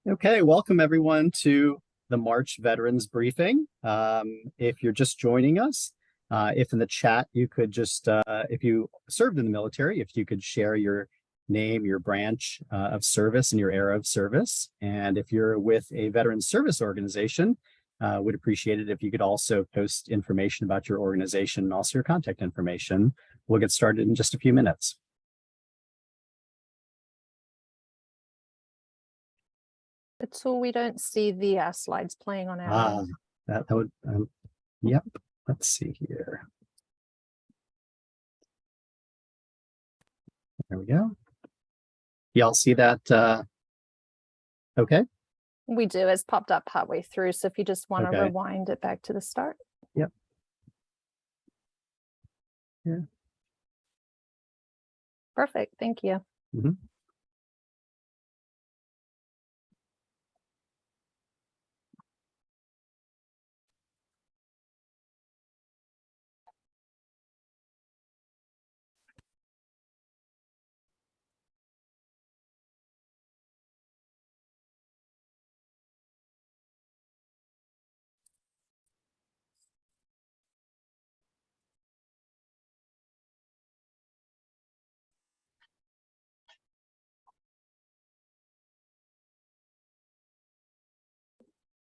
Okay, welcome everyone to the March Veterans Briefing. If you're just joining us, if in the chat you could just, if you served in the military, if you could share your name, your branch of service, and your era of service. And if you're with a veteran service organization, would appreciate it if you could also post information about your organization and also your contact information. We'll get started in just a few minutes. So we don't see the slides playing on our end. That would, yep. Let's see here. There we go. Y'all see that? Okay. We do. It's popped up partway through. So if you just want to rewind it back to the start. Yep. Yeah. Perfect. Thank you. Mm-hmm.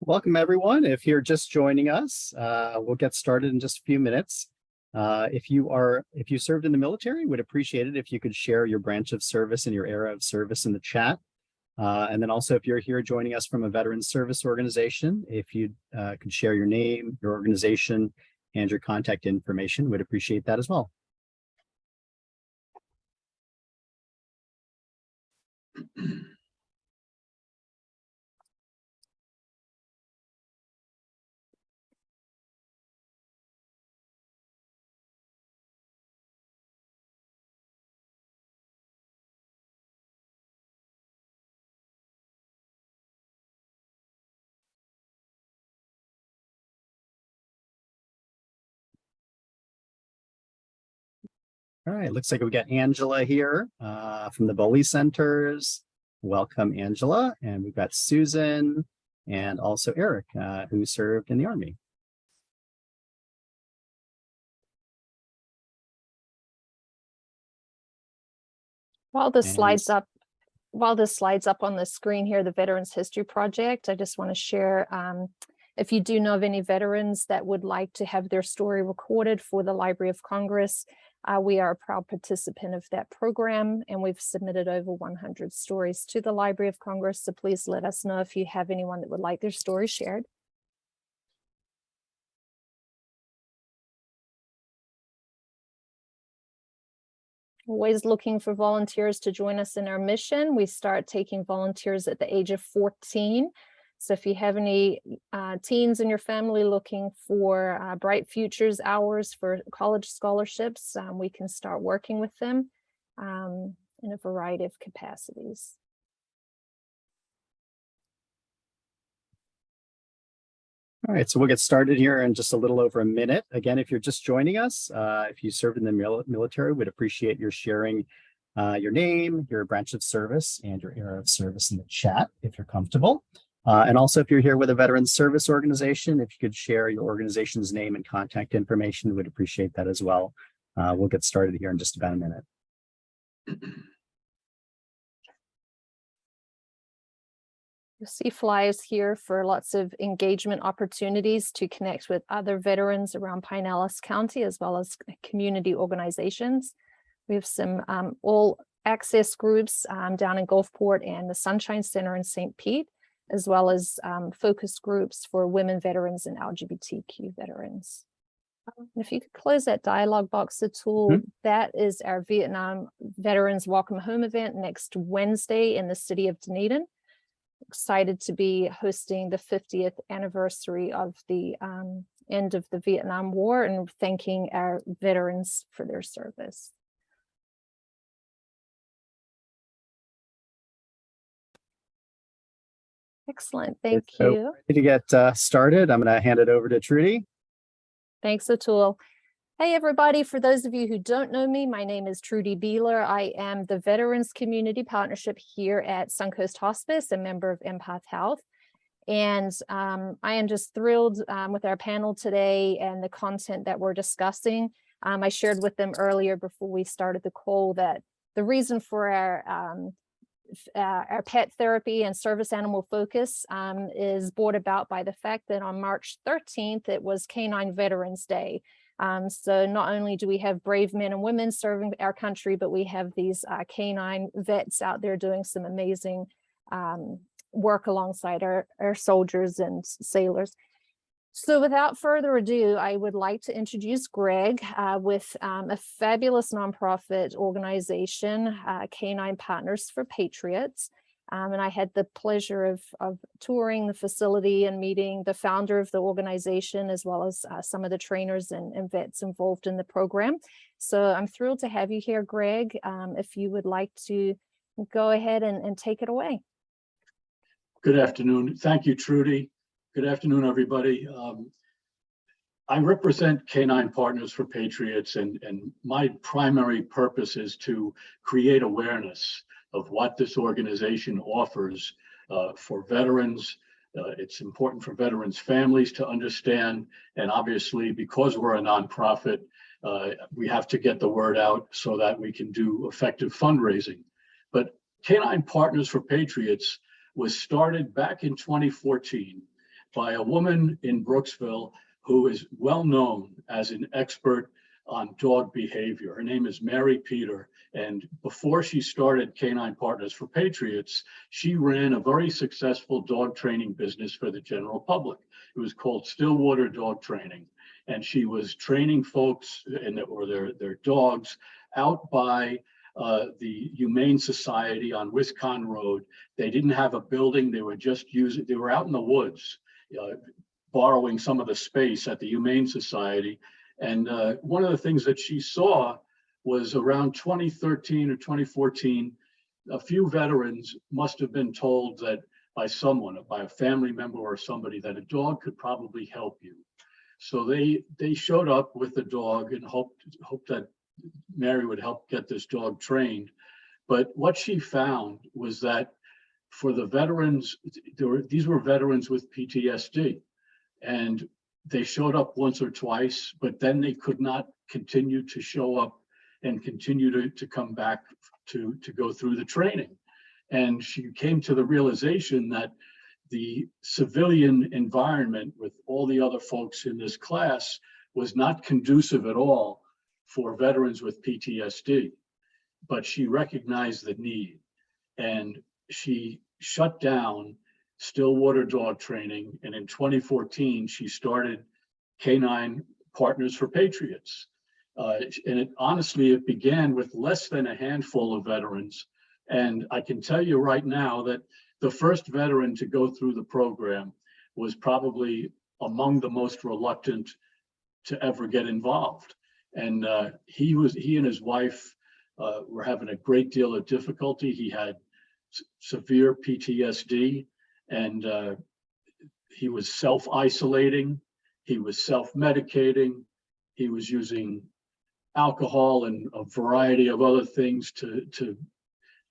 Welcome, everyone. If you're just joining us, we'll get started in just a few minutes. If you served in the military, would appreciate it if you could share your branch of service and your era of service in the chat. And then also, if you're here joining us from a veteran service organization, if you could share your name, your organization, and your contact information, would appreciate that as well. All right, looks like we got Angela here from the Bowley Centers. Welcome, Angela. And we've got Susan and also Eric, who served in the Army. While the slides up on the screen here, the Veterans History Project, I just want to share, if you do know of any veterans that would like to have their story recorded for the Library of Congress, we are a proud participant of that program, and we've submitted over 100 stories to the Library of Congress. So please let us know if you have anyone that would like their story shared. Always looking for volunteers to join us in our mission. We start taking volunteers at the age of 14. So if you have any teens in your family looking for Bright Futures hours for college scholarships, we can start working with them in a variety of capacities. All right, so we'll get started here in just a little over a minute. Again, if you're just joining us, if you served in the military, we'd appreciate your sharing your name, your branch of service, and your era of service in the chat, if you're comfortable. And also, if you're here with a veteran service organization, if you could share your organization's name and contact information, we'd appreciate that as well. We'll get started here in just about a minute. You'll see flyers here for lots of engagement opportunities to connect with other veterans around Pinellas County, as well as community organizations. We have some all access groups down in Gulfport and the Sunshine Center in St. Pete, as well as focus groups for women veterans and LGBTQ veterans. And if you could close that dialog box, the tool, that is our Vietnam Veterans Welcome Home event next Wednesday in the city of Dunedin. Excited to be hosting the 50th anniversary of the end of the Vietnam War and thanking our veterans for their service. Excellent, thank you. Ready to get started, I'm going to hand it over to Trudy. Thanks, Atul. Hey everybody, for those of you who don't know me, my name is Trudy Beeler. I am the Veterans Community Partnership here at Suncoast Hospice, a member of Empath Health. And I am just thrilled with our panel today and the content that we're discussing. I shared with them earlier before we started the call that the reason for our pet therapy and service animal focus is brought about by the fact that on March 13th, it was Canine Veterans Day. So not only do we have brave men and women serving our country, but we have these canine vets out there doing some amazing work alongside our soldiers and sailors. So without further ado, I would like to introduce Greg with a fabulous nonprofit organization, Canine Partners for Patriots. And I had the pleasure of touring the facility and meeting the founder of the organization, as well as some of the trainers and vets involved in the program. So I'm thrilled to have you here, Greg. If you would like to go ahead and take it away. Good afternoon. Thank you, Trudy. Good afternoon, everybody. I represent Canine Partners for Patriots, and my primary purpose is to create awareness of what this organization offers for veterans. It's important for veterans' families to understand, and obviously, because we're a nonprofit, we have to get the word out so that we can do effective fundraising. But Canine Partners for Patriots was started back in 2014 by a woman in Brooksville who is well known as an expert on dog behavior. Her name is Mary Peter, and before she started Canine Partners for Patriots, she ran a very successful dog training business for the general public. It was called Stillwater Dog Training, and she was training folks or their dogs out by the Humane Society on Wisconsin Road. They didn't have a building. They were out in the woods, borrowing some of the space at the Humane Society. And one of the things that she saw was around 2013 or 2014, a few veterans must have been told that by someone, by a family member or somebody, that a dog could probably help you. So they showed up with the dog and hoped that Mary would help get this dog trained. But what she found was that for the veterans, these were veterans with PTSD, and they showed up once or twice, but then they could not continue to show up and continue to come back to go through the training. And she came to the realization that the civilian environment with all the other folks in this class was not conducive at all for veterans with PTSD, but she recognized the need, and she shut down Stillwater Dog Training, and in 2014 she started Canine Partners for Patriots. And honestly, it began with less than a handful of veterans, and I can tell you right now that the first veteran to go through the program was probably among the most reluctant to ever get involved. And he and his wife were having a great deal of difficulty. He had severe PTSD, and he was self-isolating. He was self-medicating. He was using alcohol and a variety of other things to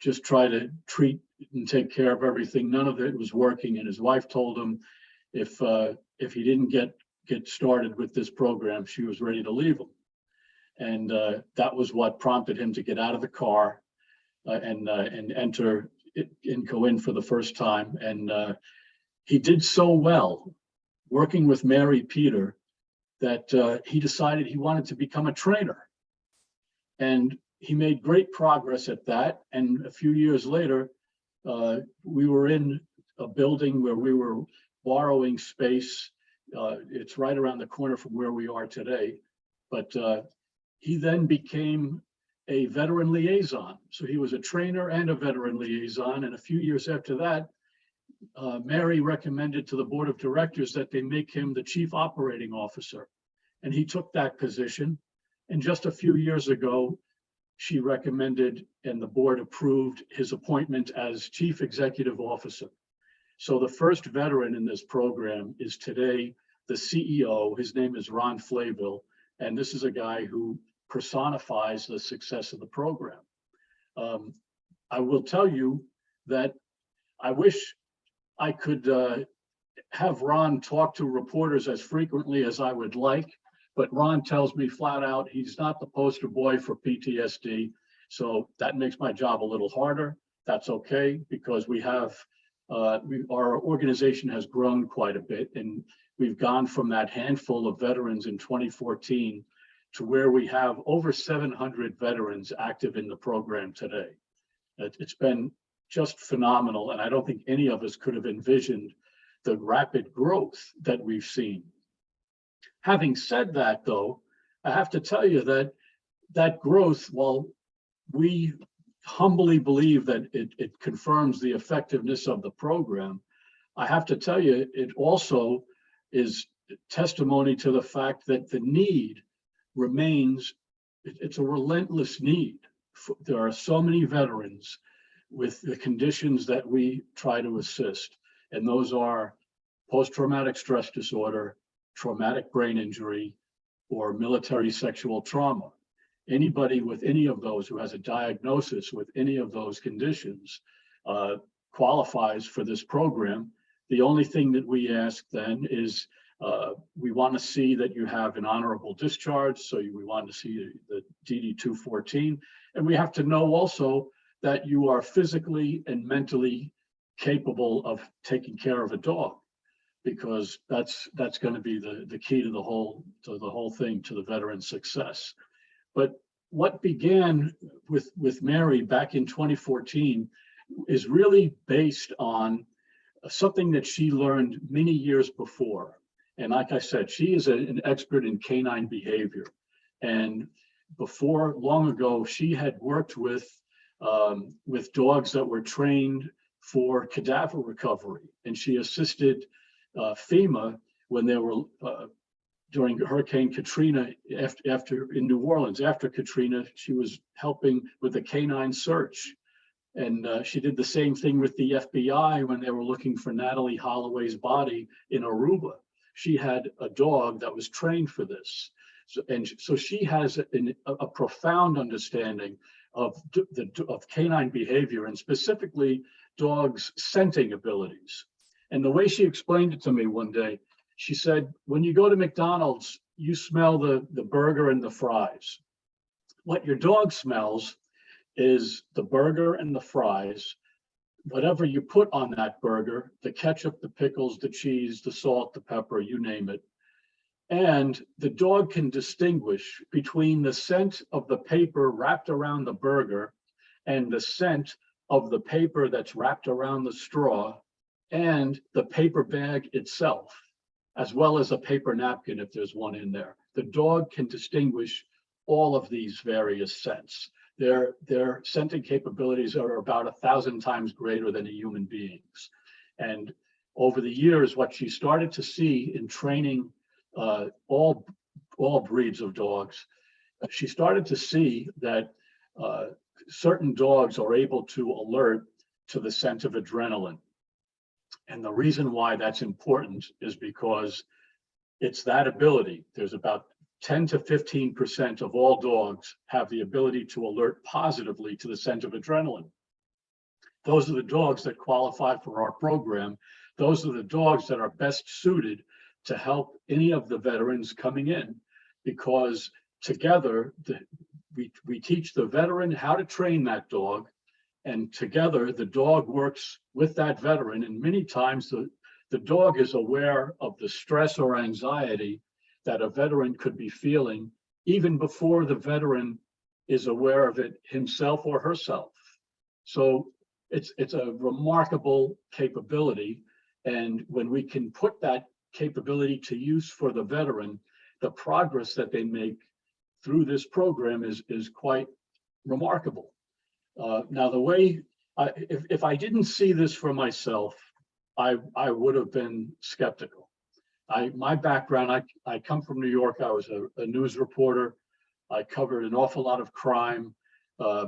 just try to treat and take care of everything. None of it was working. And his wife told him if he didn't get started with this program, she was ready to leave him. And that was what prompted him to get out of the car and enter and go in for the first time. And he did so well working with Mary Peter that he decided he wanted to become a trainer. And he made great progress at that. And a few years later, we were in a building where we were borrowing space. It's right around the corner from where we are today. But he then became a veteran liaison. So he was a trainer and a veteran liaison. And a few years after that, Mary recommended to the board of directors that they make him the chief operating officer. And he took that position. And just a few years ago, she recommended and the board approved his appointment as chief executive officer. So the first veteran in this program is today the CEO. His name is Ron Flayville, And this is a guy who personifies the success of the program. I will tell you that I wish I could have Ron talk to reporters as frequently as I would like, but Ron tells me flat out he's not the poster boy for PTSD. So that makes my job a little harder. That's okay, because we have, our organization has grown quite a bit, and we've gone from that handful of veterans in 2014 to where we have over 700 veterans active in the program today. It's been just phenomenal, and I don't think any of us could have envisioned the rapid growth that we've seen. Having said that, though, I have to tell you that that growth, while we humbly believe that it confirms the effectiveness of the program, I have to tell you, it also is testimony to the fact that the need remains, it's a relentless need. There are so many veterans with the conditions that we try to assist, and those are post-traumatic stress disorder, traumatic brain injury, or military sexual trauma. Anybody with any of those who has a diagnosis with any of those conditions qualifies for this program. The only thing that we ask then is we want to see that you have an honorable discharge. So we want to see the DD 214. And we have to know also that you are physically and mentally capable of taking care of a dog, because that's going to be the key to the whole thing, to the veteran's success. But what began with Mary back in 2014 is really based on something that she learned many years before. And like I said, she is an expert in canine behavior. And before, long ago, she had worked with dogs that were trained for cadaver recovery. And she assisted FEMA when they were during Hurricane Katrina, after in New Orleans, after Katrina, she was helping with the canine search. And she did the same thing with the FBI when they were looking for Natalie Holloway's body in Aruba. She had a dog that was trained for this. So she has a profound understanding of canine behavior, and specifically dogs' scenting abilities. And the way she explained it to me one day, she said, when you go to McDonald's, you smell the burger and the fries. What your dog smells is the burger and the fries, whatever you put on that burger, the ketchup, the pickles, the cheese, the salt, the pepper, you name it. And the dog can distinguish between the scent of the paper wrapped around the burger and the scent of the paper that's wrapped around the straw and the paper bag itself, as well as a paper napkin if there's one in there. The dog can distinguish all of these various scents. Their scenting capabilities are about 1,000 times greater than a human being's. And over the years, what she started to see in training all breeds of dogs, she started to see that certain dogs are able to alert to the scent of adrenaline. And the reason why that's important is because it's that ability. There's about 10 to 15% of all dogs have the ability to alert positively to the scent of adrenaline. Those are the dogs that qualify for our program. Those are the dogs that are best suited to help any of the veterans coming in, because together we teach the veteran how to train that dog, and together the dog works with that veteran. And many times the dog is aware of the stress or anxiety that a veteran could be feeling even before the veteran is aware of it himself or herself. So it's a remarkable capability. And when we can put that capability to use for the veteran, the progress that they make through this program is quite remarkable. Now, the way, if I didn't see this for myself, I would have been skeptical. My background, I come from New York. I was a news reporter. I covered an awful lot of crime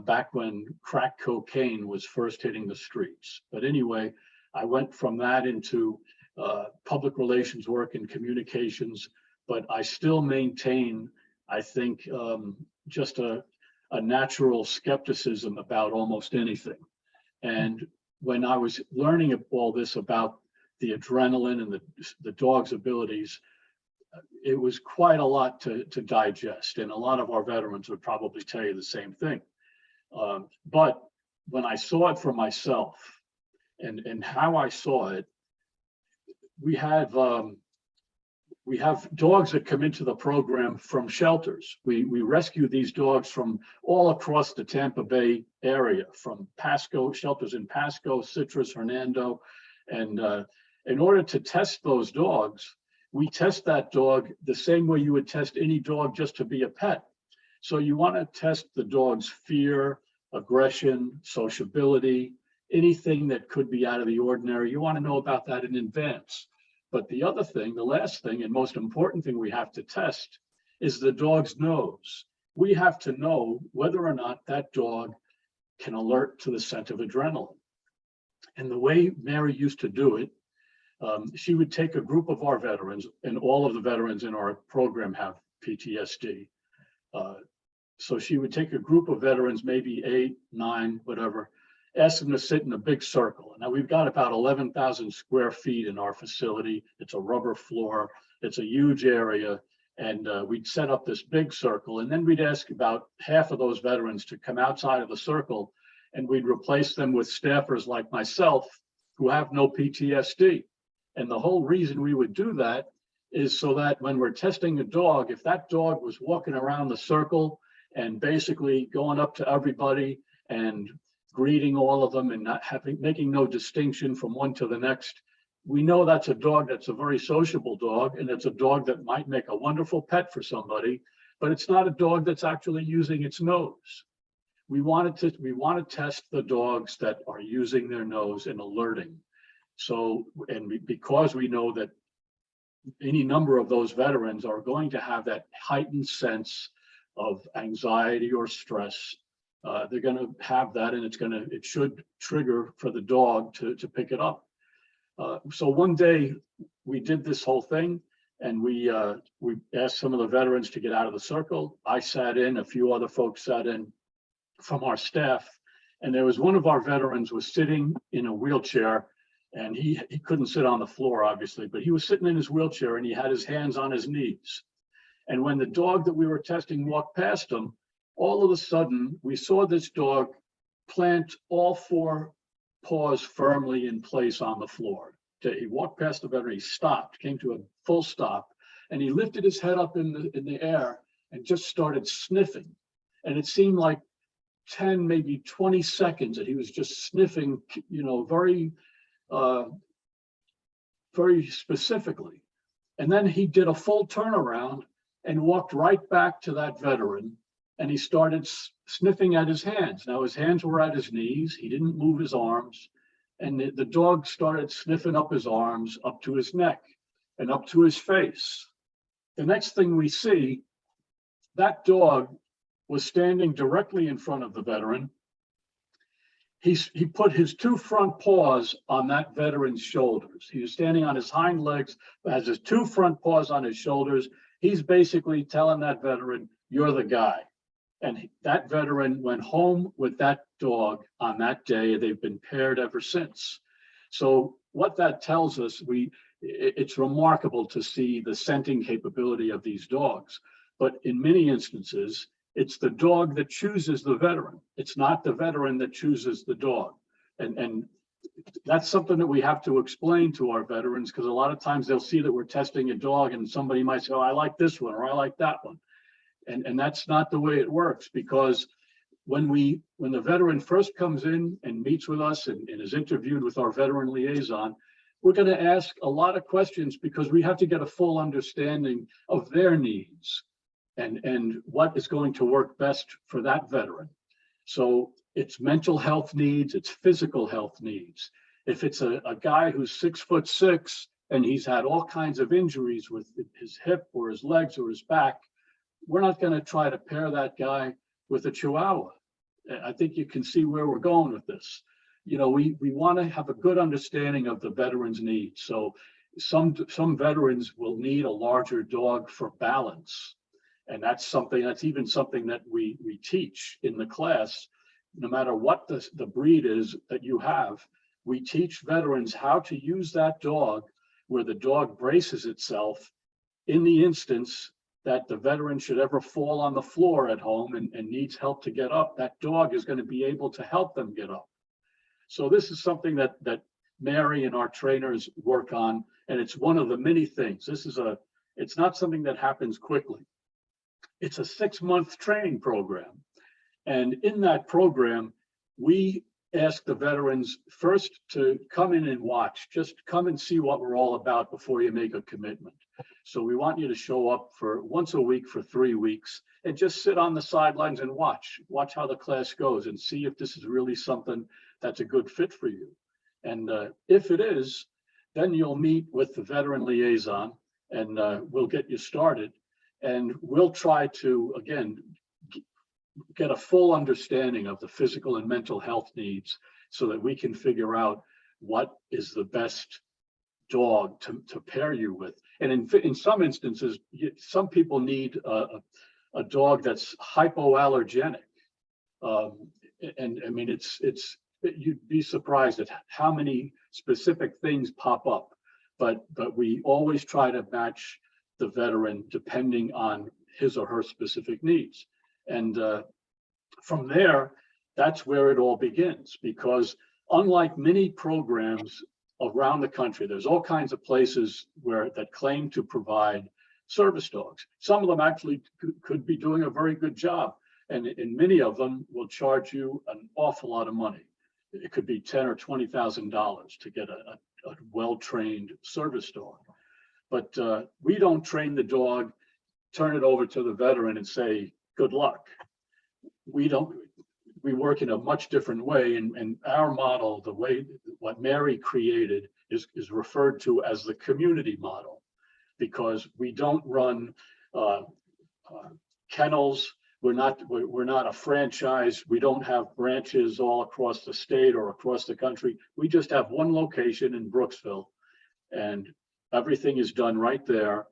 back when crack cocaine was first hitting the streets. But anyway, I went from that into public relations work and communications, but I still maintain I think just a natural skepticism about almost anything. And when I was learning all this about the adrenaline and the dog's abilities, it was quite a lot to digest. And a lot of our veterans would probably tell you the same thing. But when I saw it for myself and how I saw it, we have dogs that come into the program from shelters. We rescue these dogs from all across the Tampa Bay area, from Pasco, shelters in Pasco, Citrus, Hernando. And in order to test those dogs, we test that dog the same way you would test any dog just to be a pet. So you want to test the dog's fear, aggression, sociability, anything that could be out of the ordinary. You want to know about that in advance. But the other thing, the last thing and most important thing we have to test is the dog's nose. We have to know whether or not that dog can alert to the scent of adrenaline. And the way Mary used to do it, she would take a group of our veterans, and all of the veterans in our program have PTSD. So she would take a group of veterans, maybe 8, 9, whatever, ask them to sit in a big circle. Now we've got about 11,000 square feet in our facility. It's a rubber floor. It's a huge area. And we'd set up this big circle. And then we'd ask about half of those veterans to come outside of the circle, and we'd replace them with staffers like myself who have no PTSD. And the whole reason we would do that is so that when we're testing a dog, if that dog was walking around the circle and basically going up to everybody and greeting all of them and not making no distinction from one to the next, we know that's a dog that's a very sociable dog, and it's a dog that might make a wonderful pet for somebody, but it's not a dog that's actually using its nose. We want to test the dogs that are using their nose and alerting. So, because we know that any number of those veterans are going to have that heightened sense of anxiety or stress, they're going to have that, and it should trigger for the dog to pick it up. So one day we did this whole thing, and we asked some of the veterans to get out of the circle. I sat in, a few other folks sat in from our staff, and there was one of our veterans was sitting in a wheelchair, and he couldn't sit on the floor, obviously, but he was sitting in his wheelchair and he had his hands on his knees. And when the dog that we were testing walked past him, all of a sudden we saw this dog plant all 4 paws firmly in place on the floor. He walked past the veteran, he stopped, came to a full stop, and he lifted his head up in the air and just started sniffing. And it seemed like 10, maybe 20 seconds that he was just sniffing, very specifically. And then he did a full turnaround and walked right back to that veteran, and he started sniffing at his hands. Now his hands were at his knees. He didn't move his arms. And the dog started sniffing up his arms, up to his neck, and up to his face. The next thing we see, that dog was standing directly in front of the veteran. He put his 2 front paws on that veteran's shoulders. He was standing on his hind legs, has his 2 front paws on his shoulders. He's basically telling that veteran, "You're the guy." And that veteran went home with that dog on that day. They've been paired ever since. So what that tells us, it's remarkable to see the scenting capability of these dogs. But in many instances, it's the dog that chooses the veteran. It's not the veteran that chooses the dog. And that's something that we have to explain to our veterans, because a lot of times they'll see that we're testing a dog and somebody might say, "Oh, I like this one," or "I like that one." And that's not the way it works, because when the veteran first comes in and meets with us and is interviewed with our veteran liaison, we're going to ask a lot of questions, because we have to get a full understanding of their needs and what is going to work best for that veteran. So it's mental health needs, it's physical health needs. If it's a guy who's 6'6" and he's had all kinds of injuries with his hip or his legs or his back, we're not going to try to pair that guy with a Chihuahua. I think you can see where we're going with this. We want to have a good understanding of the veteran's needs. So some veterans will need a larger dog for balance. And that's even something that we teach in the class. No matter what the breed is that you have, we teach veterans how to use that dog where the dog braces itself in the instance that the veteran should ever fall on the floor at home and needs help to get up. That dog is going to be able to help them get up. So this is something that Mary and our trainers work on, and it's one of the many things. It's not something that happens quickly. It's a 6-month training program. And in that program, we ask the veterans first to come in and watch, just come and see what we're all about before you make a commitment. So we want you to show up for once a week for 3 weeks and just sit on the sidelines and watch how the class goes and see if this is really something that's a good fit for you. And if it is, then you'll meet with the veteran liaison and we'll get you started. And we'll try to, again, get a full understanding of the physical and mental health needs so that we can figure out what is the best dog to pair you with. And in some instances, some people need a dog that's hypoallergenic. And I mean, you'd be surprised at how many specific things pop up, but we always try to match the veteran depending on his or her specific needs. And from there, that's where it all begins, because unlike many programs around the country, there's all kinds of places that claim to provide service dogs. Some of them actually could be doing a very good job, and many of them will charge you an awful lot of money. It could be $10,000 or $20,000 to get a well-trained service dog. But we don't train the dog, turn it over to the veteran and say, good luck. We work in a much different way. And our model, what Mary created is referred to as the community model, because we don't run kennels. We're not a franchise. We don't have branches all across the state or across the country. We just have one location in Brooksville, and everything is done right there.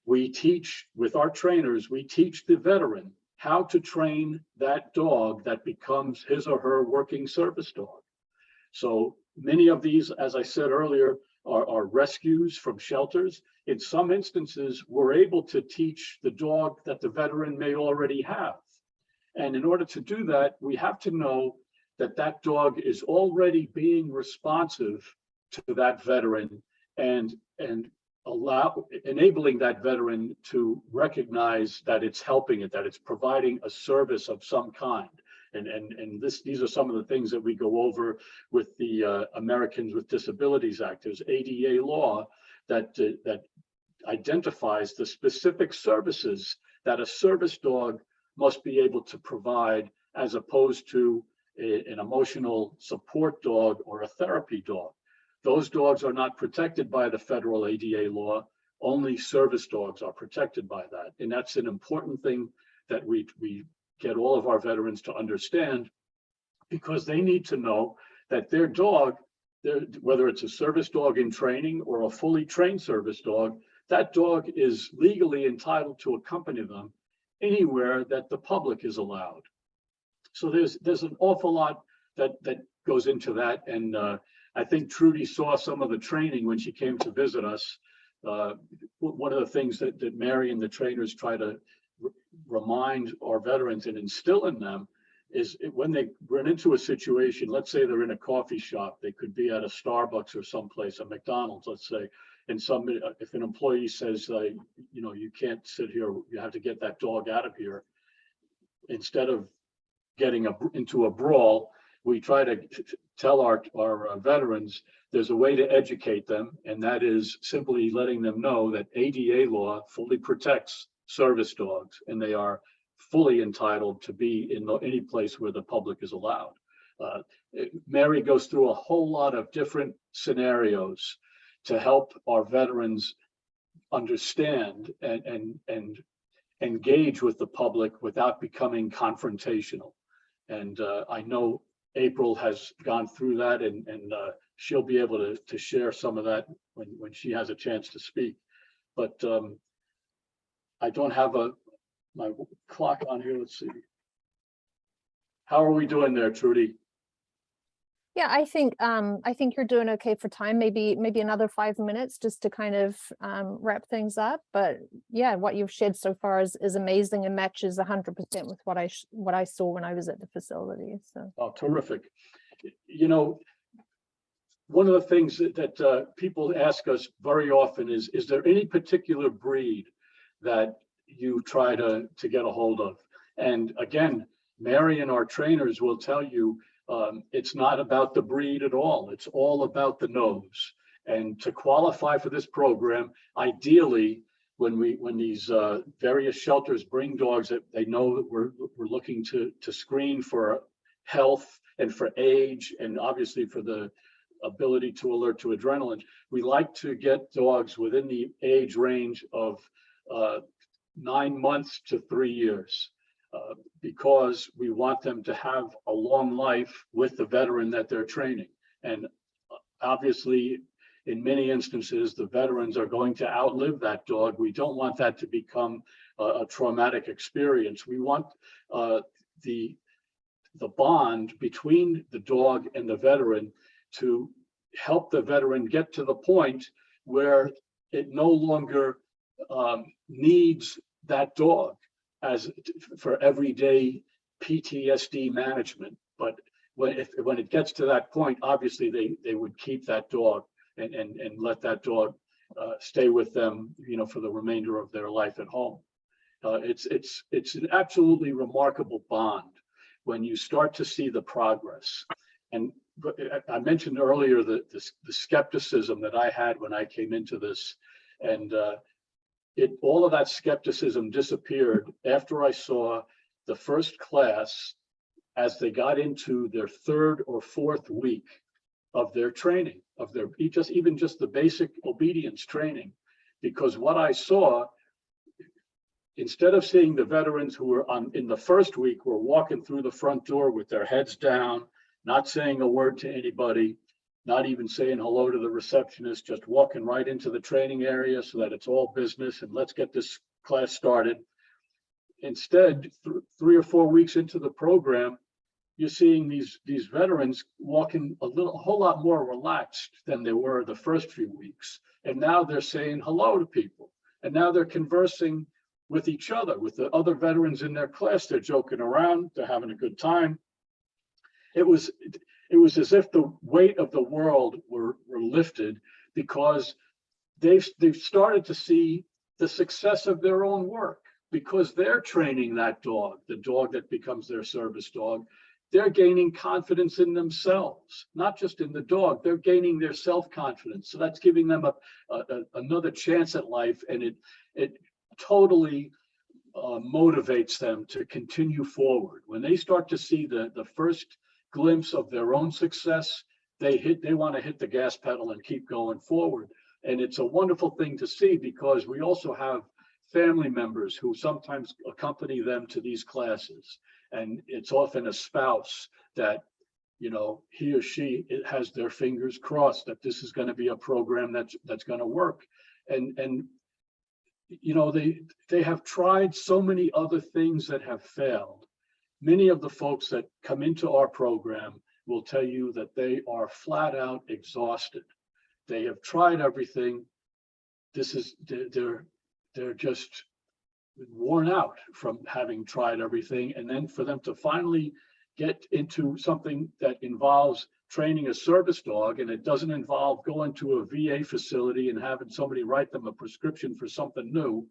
We teach with our trainers, we teach the veteran how to train that dog that becomes his or her working service dog. So many of these, as I said earlier, are rescues from shelters. In some instances, we're able to teach the dog that the veteran may already have. And in order to do that, we have to know that that dog is already being responsive to that veteran and enabling that veteran to recognize that it's helping it, that it's providing a service of some kind. And these are some of the things that we go over with the Americans with Disabilities Act. There's ADA law that identifies the specific services that a service dog must be able to provide, as opposed to an emotional support dog or a therapy dog. Those dogs are not protected by the federal ADA law. Only service dogs are protected by that. And that's an important thing that we get all of our veterans to understand, because they need to know that their dog, whether it's a service dog in training or a fully trained service dog, that dog is legally entitled to accompany them anywhere that the public is allowed. So there's an awful lot that goes into that. And I think Trudy saw some of the training when she came to visit us. One of the things that Mary and the trainers try to remind our veterans and instill in them is when they run into a situation, let's say they're in a coffee shop, they could be at a Starbucks or someplace, a McDonald's, let's say, and if an employee says, you can't sit here, you have to get that dog out of here, instead of getting into a brawl, we try to tell our veterans there's a way to educate them, and that is simply letting them know that ADA law fully protects service dogs, and they are fully entitled to be in any place where the public is allowed. Mary goes through a whole lot of different scenarios to help our veterans understand and engage with the public without becoming confrontational. And I know April has gone through that, and she'll be able to share some of that when she has a chance to speak. But I don't have a my clock on here. Let's see. How are we doing there, Trudy? Yeah, I think you're doing okay for time. Maybe another 5 minutes just to kind of wrap things up. But yeah, what you've shared so far is amazing and matches 100% with what I saw when I was at the facility. So. Oh, terrific. You know, one of the things that people ask us very often is there any particular breed that you try to get a hold of? And again, Mary and our trainers will tell you it's not about the breed at all. It's all about the nose. And to qualify for this program, ideally, when these various shelters bring dogs that they know that we're looking to screen for health and for age, and obviously for the ability to alert to adrenaline, we like to get dogs within the age range of 9 months to 3 years. Because we want them to have a long life with the veteran that they're training. And obviously, in many instances, the veterans are going to outlive that dog. We don't want that to become a traumatic experience. We want the bond between the dog and the veteran to help the veteran get to the point where it no longer needs that dog as for everyday PTSD management. But when it gets to that point, obviously they would keep that dog and let that dog stay with them, you know, for the remainder of their life at home. It's an absolutely remarkable bond when you start to see the progress. And I mentioned earlier the skepticism that I had when I came into this, and all of that skepticism disappeared after I saw the first class as they got into their 3rd or 4th week of their training, of their even just the basic obedience training. Because what I saw, instead of seeing the veterans who were in the first week were walking through the front door with their heads down, not saying a word to anybody, not even saying hello to the receptionist, just walking right into the training area so that it's all business and let's get this class started. Instead, 3 or 4 weeks into the program, you're seeing these veterans walking a whole lot more relaxed than they were the first few weeks. And now they're saying hello to people. And now they're conversing with each other, with the other veterans in their class. They're joking around, they're having a good time. It was as if the weight of the world were lifted, because they've started to see the success of their own work, because they're training that dog, the dog that becomes their service dog. They're gaining confidence in themselves, not just in the dog. They're gaining their self-confidence. So that's giving them another chance at life, and it totally motivates them to continue forward. When they start to see the first glimpse of their own success, they want to hit the gas pedal and keep going forward. And it's a wonderful thing to see, because we also have family members who sometimes accompany them to these classes. And it's often a spouse that, you know, he or she has their fingers crossed that this is going to be a program that's going to work. And you know, they have tried so many other things that have failed. Many of the folks that come into our program will tell you that they are flat out exhausted. They have tried everything. They're just worn out from having tried everything. And then for them to finally get into something that involves training a service dog, and it doesn't involve going to a VA facility and having somebody write them a prescription for something new.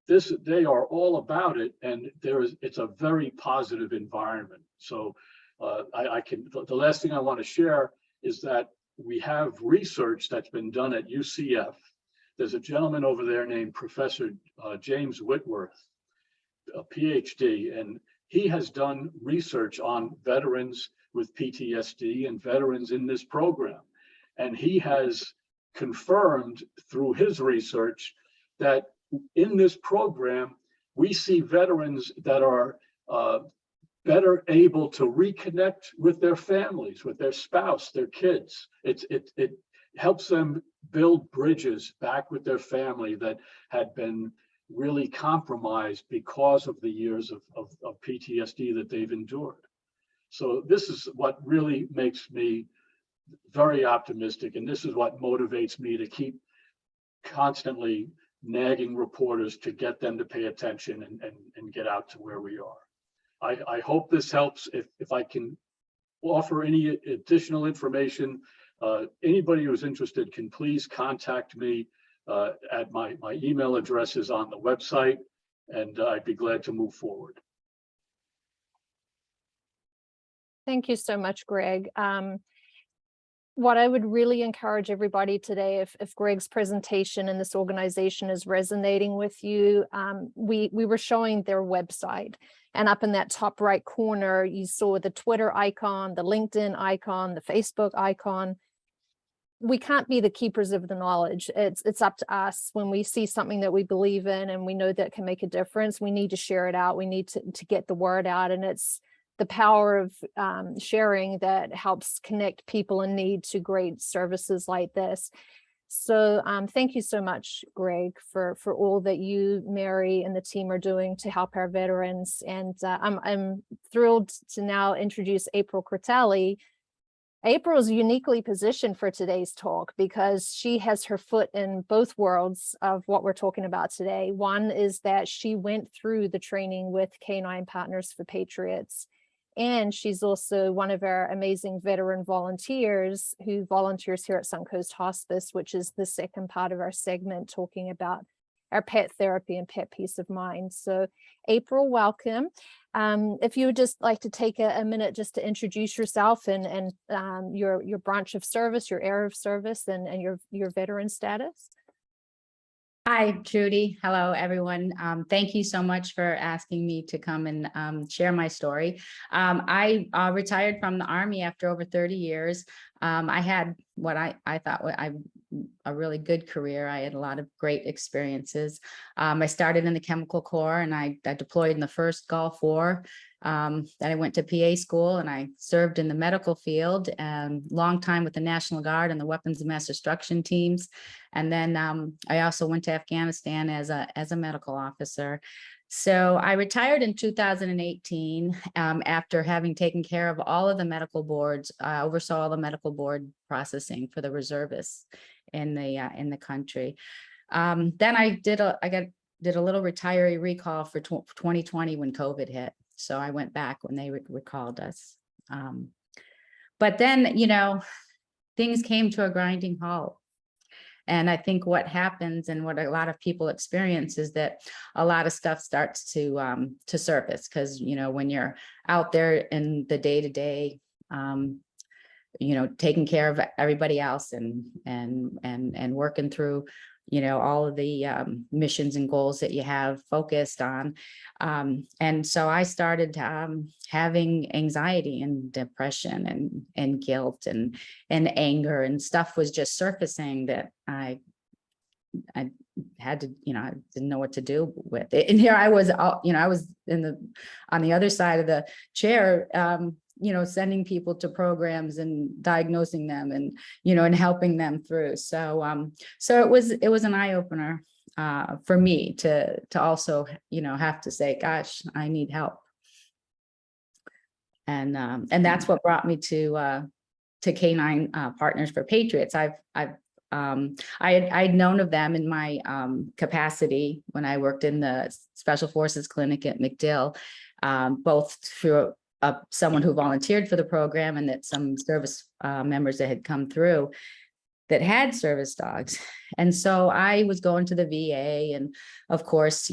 They are all about it, and it's a very positive environment. So the last thing I want to share is that we have research that's been done at UCF. There's a gentleman over there named Professor James Whitworth, a PhD, and he has done research on veterans with PTSD and veterans in this program. And he has confirmed through his research that in this program, we see veterans that are better able to reconnect with their families, with their spouse, their kids. It helps them build bridges back with their family that had been really compromised because of the years of PTSD that they've endured. So this is what really makes me very optimistic, and this is what motivates me to keep constantly nagging reporters to get them to pay attention and get out to where we are. I hope this helps. If I can offer any additional information, anybody who's interested can please contact me at my email address is on the website, and I'd be glad to move forward. Thank you so much, Greg. What I would really encourage everybody today, if Greg's presentation and this organization is resonating with you, we were showing their website, and up in that top right corner, you saw the Twitter icon, the LinkedIn icon, the Facebook icon. We can't be the keepers of the knowledge. It's up to us. When we see something that we believe in and we know that can make a difference, we need to share it out. We need to get the word out, and it's the power of sharing that helps connect people in need to great services like this. So thank you so much, Greg, for all that you, Mary, and the team are doing to help our veterans. And I'm thrilled to now introduce April Critelli. April is uniquely positioned for today's talk because she has her foot in both worlds of what we're talking about today. One is that she went through the training with Canine Partners for Patriots, and she's also one of our amazing veteran volunteers who volunteers here at Suncoast Hospice, which is the second part of our segment talking about our pet therapy and pet peace of mind. So April, welcome. If you would just like to take a minute just to introduce yourself and your branch of service, your area of service, and your veteran status. Hi, Trudy. Hello, everyone. Thank you so much for asking me to come and share my story. I retired from the Army after over 30 years. I had what I thought a really good career. I had a lot of great experiences. I started in the Chemical Corps, and I deployed in the first Gulf War. Then I went to PA school, and I served in the medical field, and long time with the National Guard and the Weapons of Mass Destruction teams. And then I also went to Afghanistan as a medical officer. So I retired in 2018 after having taken care of all of the medical boards. I oversaw all the medical board processing for the reservists in the country. Then I did a little retiree recall for 2020 when COVID hit. So I went back when they recalled us. But then, things came to a grinding halt. And I think what happens and what a lot of people experience is that a lot of stuff starts to surface, because, when you're out there in the day-to-day, taking care of everybody else and working through, all of the missions and goals that you have focused on. And so I started having anxiety and depression and guilt and anger, and stuff was just surfacing that I had to, I didn't know what to do with it. And here I was, I was on the other side of the chair, sending people to programs and diagnosing them and, and helping them through. So, so it was an eye opener for me to also, have to say, gosh, I need help. And that's what brought me to Canine Partners for Patriots. I'd known of them in my capacity when I worked in the Special Forces Clinic at MacDill, both through someone who volunteered for the program, and that some service members that had come through that had service dogs. And so I was going to the VA, and of course,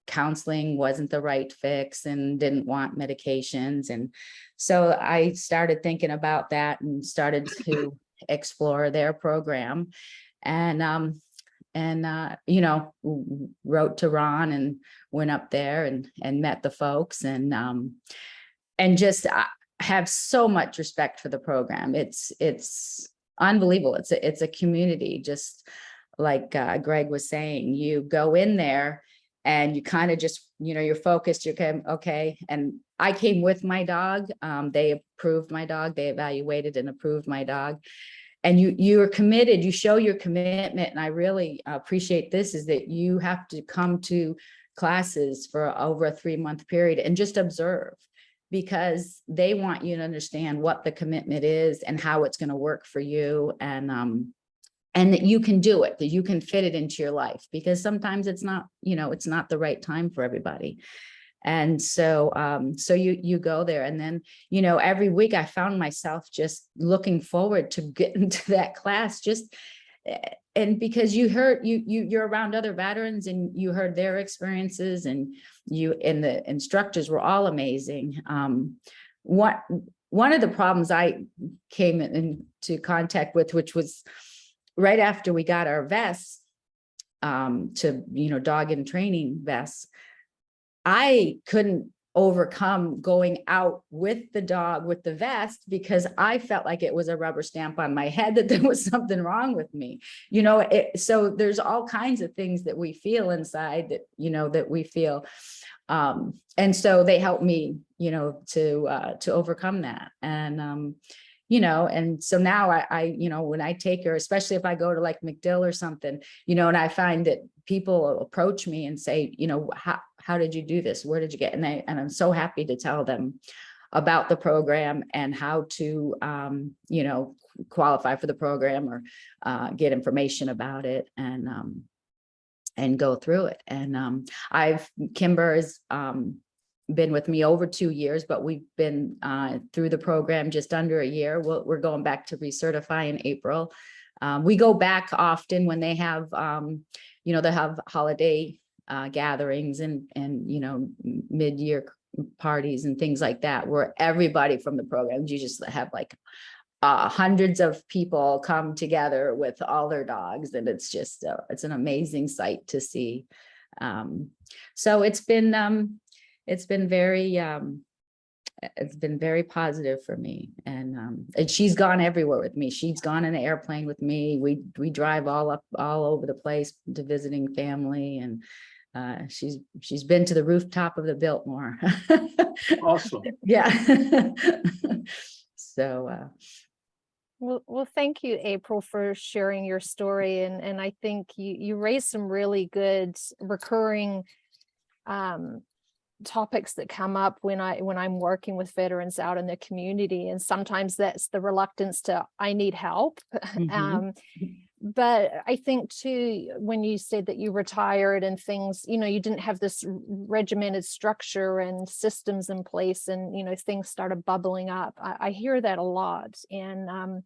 counseling wasn't the right fix and didn't want medications. And so I started thinking about that and started to explore their program, and wrote to Ron and went up there and met the folks, and just have so much respect for the program. It's unbelievable. It's a community, just like Greg was saying. You go in there and you kind of just, you're focused, okay. And I came with my dog. They approved my dog. They evaluated and approved my dog. you are committed, you show your commitment. And I really appreciate this, is that you have to come to classes for over a 3-month period and just observe, because they want you to understand what the commitment is and how it's going to work for you. And that you can do it, that you can fit it into your life, because sometimes it's not, it's not the right time for everybody. And so, so you go there, and then, every week I found myself just looking forward to get into that class, and because you're around other veterans and you heard their experiences, and the instructors were all amazing. One of the problems I came into contact with, which was right after we got our vests, dog and training vests, I couldn't overcome going out with the dog with the vest, because I felt like it was a rubber stamp on my head that there was something wrong with me. So there's all kinds of things that we feel inside that we feel. And so they helped me, to overcome that. And, and so now I when I take her, especially if I go to like MacDill or something, and I find that people approach me and say, how did you do this? Where did you get? And I'm so happy to tell them about the program and how to, qualify for the program, or get information about it, and go through it. And Kimber has been with me over 2 years, but we've been through the program just under a year. We're going back to recertify in April. We go back often when they have, they have holiday gatherings and mid-year parties and things like that, where everybody from the programs, you just have like hundreds of people come together with all their dogs, and it's just it's an amazing sight to see. So it's been very positive for me, and she's gone everywhere with me. She's gone in the airplane with me. We drive all over the place to visiting family, and she's been to the rooftop of the Biltmore. Awesome. Yeah. So Well, thank you, April, for sharing your story. And I think you raised some really good recurring topics that come up when I'm working with veterans out in the community. And sometimes that's the reluctance to, I need help. But I think too, when you said that you retired and things, you didn't have this regimented structure and systems in place, and, things started bubbling up. I hear that a lot. And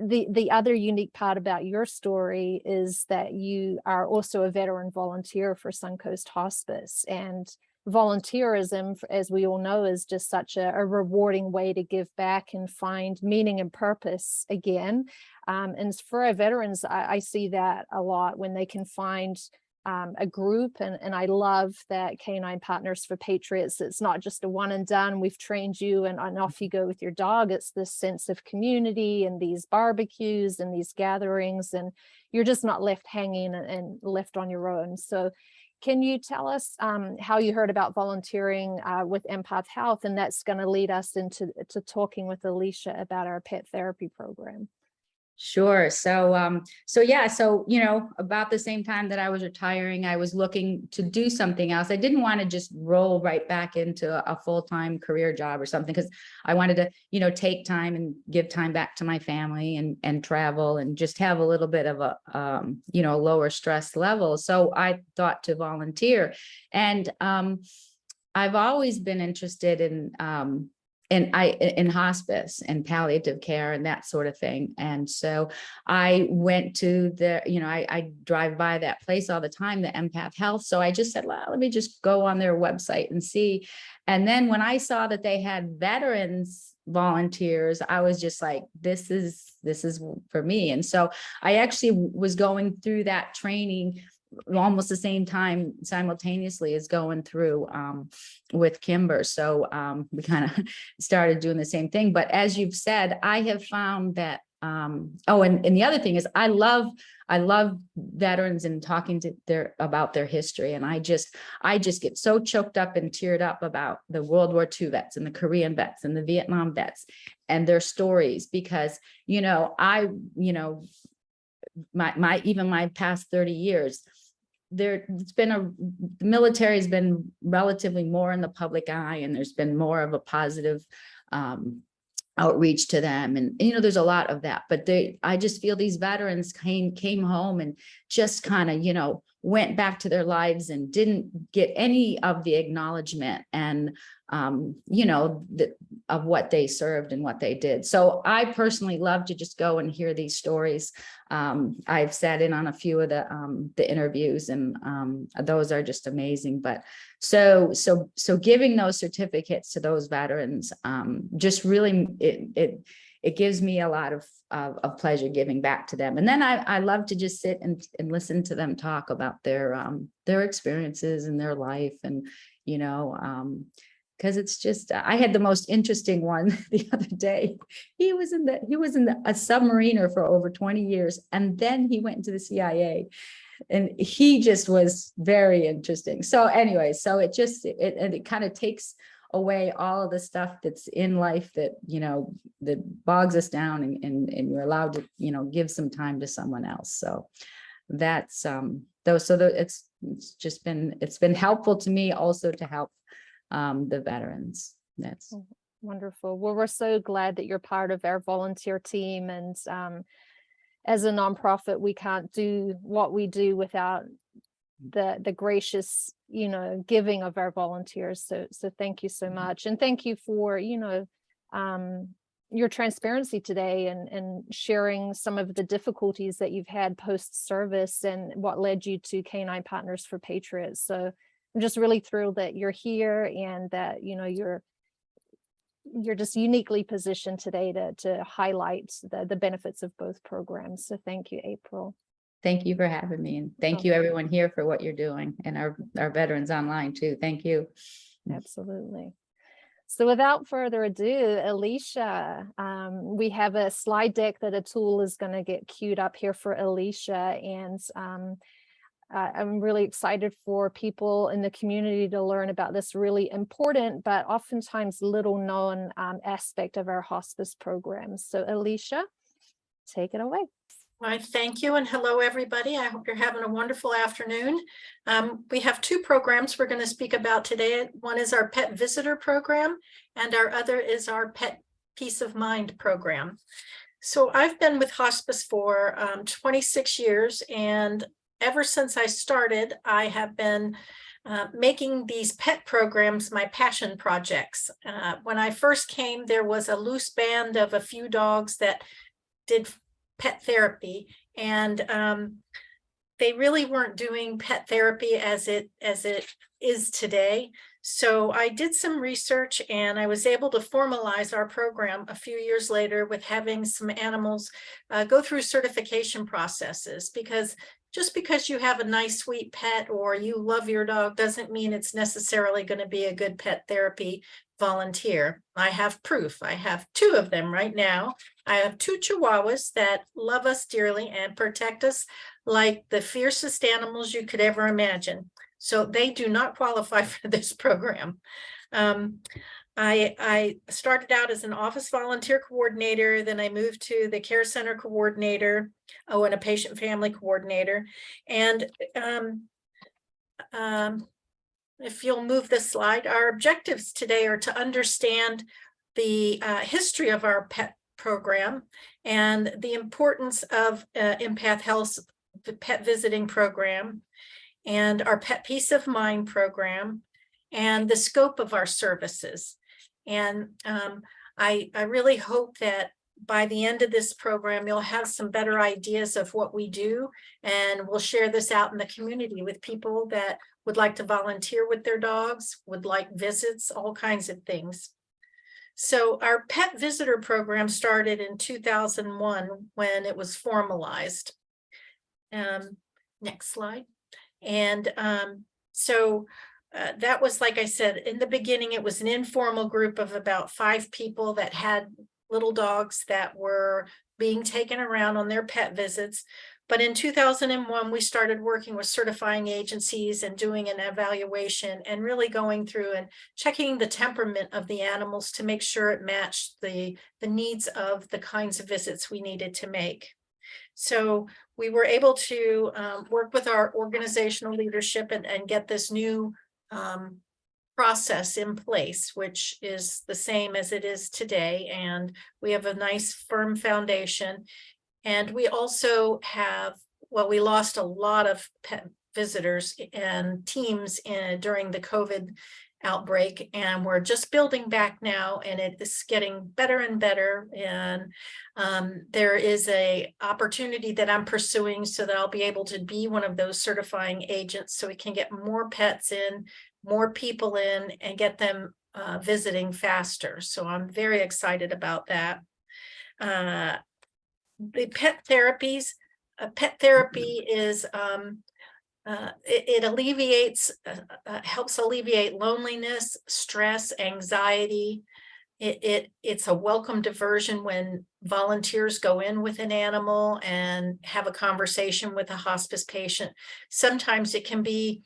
the other unique part about your story is that you are also a veteran volunteer for Suncoast Hospice. And volunteerism, as we all know, is just such a rewarding way to give back and find meaning and purpose again. And for our veterans, I see that a lot when they can find a group. And I love that Canine Partners for Patriots. It's not just a one and done, we've trained you and off you go with your dog. It's this sense of community and these barbecues and these gatherings, and you're just not left hanging and left on your own. So can you tell us how you heard about volunteering with Empath Health? And that's going to lead us into talking with Alicia about our pet therapy program. Sure. So, about the same time that I was retiring, I was looking to do something else. I didn't want to just roll right back into a full-time career job or something, because I wanted to, take time and give time back to my family and travel and just have a little bit of a, lower stress level. So I thought to volunteer, and I've always been interested in hospice and palliative care and that sort of thing. And so I went to I drive by that place all the time, the Empath Health. So I just said, well, let me just go on their website and see. And then when I saw that they had veterans volunteers, I was just like, this is for me. And so I actually was going through that training almost the same time simultaneously as going through with Kimber. So we kind of started doing the same thing. But as you've said, I have found that Oh, and the other thing is I love veterans and talking to about their history. And I just get so choked up and teared up about the World War II vets and the Korean vets and the Vietnam vets and their stories, because, my past 30 years, the military has been relatively more in the public eye, and there's been more of a positive outreach to them. And, there's a lot of that, but I just feel these veterans came home and just kind of, went back to their lives and didn't get any of the acknowledgement and, of what they served and what they did. So I personally love to just go and hear these stories. I've sat in on a few of the interviews, and those are just amazing. But so giving those certificates to those veterans, just really, it gives me a lot of pleasure giving back to them. And then I love to just sit and listen to them talk about their experiences and their life. And, because it's just, I had the most interesting one the other day. He was in a submariner for over 20 years. And then he went into the CIA, and he just was very interesting. So anyway, so it kind of takes away all of the stuff that's in life that, that bogs us down, and you're allowed to, give some time to someone else. So that's, it's been helpful to me also to help the veterans. That's wonderful. Well, we're so glad that you're part of our volunteer team. And as a nonprofit, we can't do what we do without the gracious, giving of our volunteers. So thank you so much. And thank you for, your transparency today and sharing some of the difficulties that you've had post-service and what led you to Canine Partners for Patriots. So I'm just really thrilled that you're here, and that, you're just uniquely positioned today to highlight the benefits of both programs. So thank you, April. Thank you for having me, and thank you everyone here for what you're doing, and our veterans online too. Thank you. Absolutely. So without further ado, Alicia, we have a slide deck that Atul is going to get queued up here for Alicia, and I'm really excited for people in the community to learn about this really important but oftentimes little known aspect of our hospice programs. So Alicia, take it away. All right, thank you, and hello everybody. I hope you're having a wonderful afternoon. We have two programs we're going to speak about today. One is our Pet Visitor Program, and our other is our Pet Peace of Mind program. So I've been with hospice for 26 years, and ever since I started, I have been making these pet programs my passion projects. When I first came, there was a loose band of a few dogs that did pet therapy, and they really weren't doing pet therapy as it is today. So I did some research, and I was able to formalize our program a few years later with having some animals go through certification processes, because just because you have a nice, sweet pet or you love your dog doesn't mean it's necessarily going to be a good pet therapy volunteer. I have proof. I have two of them right now. I have two Chihuahuas that love us dearly and protect us like the fiercest animals you could ever imagine. So they do not qualify for this program. I started out as an office volunteer coordinator, then I moved to the care center coordinator, and a patient family coordinator. And if you'll move this slide, our objectives today are to understand the history of our pet program and the importance of Empath Health's pet visiting program and our Pet Peace of Mind program and the scope of our services. And I really hope that by the end of this program, you'll have some better ideas of what we do, and we'll share this out in the community with people that would like to volunteer with their dogs, would like visits, all kinds of things. So our Pet Visitor Program started in 2001 when it was formalized. Next slide. And that was, like I said, in the beginning, it was an informal group of about 5 people that had little dogs that were being taken around on their pet visits. But in 2001, we started working with certifying agencies and doing an evaluation and really going through and checking the temperament of the animals to make sure it matched the needs of the kinds of visits we needed to make. So we were able to work with our organizational leadership and get this new process in place, which is the same as it is today. And we have a nice firm foundation. And we also have, well, we lost a lot of pet visitors and teams during the COVID outbreak, and we're just building back now, and it is getting better and better. And there is a opportunity that I'm pursuing so that I'll be able to be one of those certifying agents, so we can get more pets in, more people in, and get them visiting faster. So I'm very excited about that. The pet therapies, pet therapy is, it alleviates, helps alleviate loneliness, stress, anxiety. It's a welcome diversion when volunteers go in with an animal and have a conversation with a hospice patient. Sometimes it can be